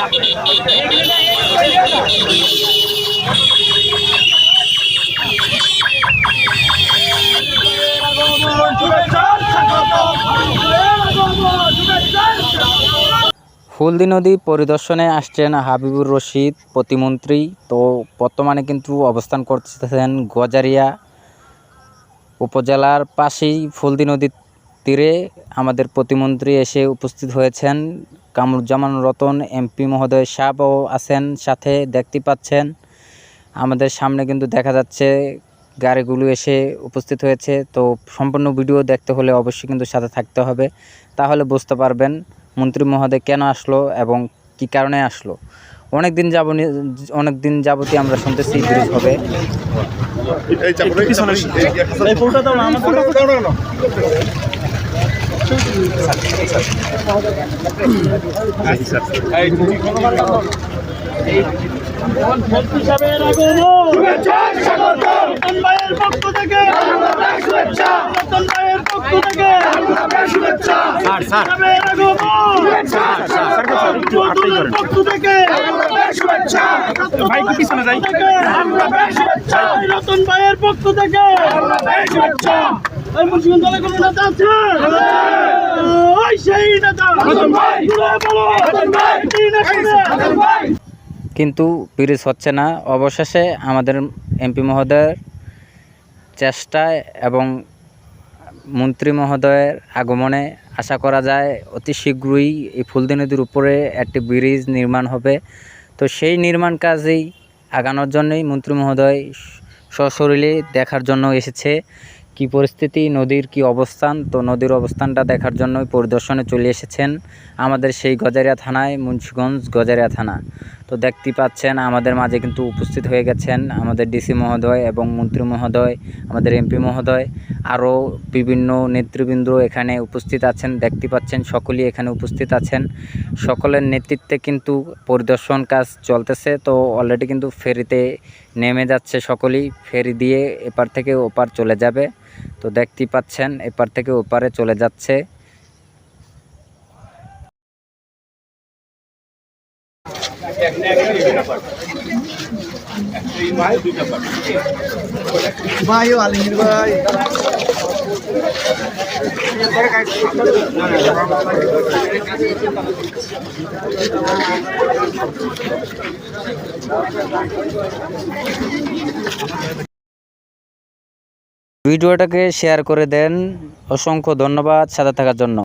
ফুলদি নদী পরিদর্শনে আসছেন হাবিবুর রশিদ প্রতিমন্ত্রী। তো বর্তমানে কিন্তু অবস্থান করতেছেন গজারিয়া উপজেলার পাশেই ফুলদি নদীর তীরে। আমাদের প্রতিমন্ত্রী এসে উপস্থিত হয়েছেন। কামরুজ্জামান রতন এমপি মহোদয় সাহেবও আছেন সাথে, দেখতে পাচ্ছেন আমাদের সামনে কিন্তু দেখা যাচ্ছে গাড়িগুলো এসে উপস্থিত হয়েছে। তো সম্পূর্ণ ভিডিও দেখতে হলে অবশ্যই কিন্তু সাথে থাকতে হবে, তাহলে বুঝতে পারবেন মন্ত্রী মহোদয় কেন আসলো এবং কি কারণে আসলো। অনেক দিন যাবতীয় আমরা শুনতেছি ব্রিজ হবে। রতন ভাইয়ের পক্ষ থেকে মুন্সিগঞ্জ দলের কোনো নেতা আছে? ওই সেই নেতা কিন্তু ব্রিজ হচ্ছে না। অবশেষে আমাদের এমপি মহোদয়ের চেষ্টায় এবং মন্ত্রী মহোদয়ের আগমনে আশা করা যায় অতি শীঘ্রই এই ফুলদি নদীর উপরে একটি ব্রিজ নির্মাণ হবে। তো সেই নির্মাণ কাজেই আগানোর জন্যই মন্ত্রী মহোদয় সশরীরে দেখার জন্য এসেছে কি পরিস্থিতি, নদীর কি অবস্থান। তো নদীর অবস্থানটা দেখার জন্যই পরিদর্শনে চলে এসেছেন আমাদের সেই গজারিয়া থানায়, মুন্সিগঞ্জ গজারিয়া থানা। তো দেখতে পাচ্ছেন আমাদের মাঝে কিন্তু উপস্থিত হয়ে গেছেন আমাদের ডিসি মহোদয় এবং মন্ত্রী মহোদয়, আমাদের এমপি মহোদয়, আরও বিভিন্ন নেতৃবৃন্দ এখানে উপস্থিত আছেন। দেখতে পাচ্ছেন সকলেই এখানে উপস্থিত আছেন। সকলের নেতৃত্বে কিন্তু পরিদর্শন কাজ চলতেছে। তো অলরেডি কিন্তু ফেরিতে নেমে যাচ্ছে সকলেই, ফেরি দিয়ে এপার থেকে ওপার চলে যাবে। তো দেখতে পাচ্ছেন এপার থেকে ওপারে চলে যাচ্ছে। ভিডিওটাকে শেয়ার করে দেন। অসংখ্য ধন্যবাদ সাথে থাকার জন্য।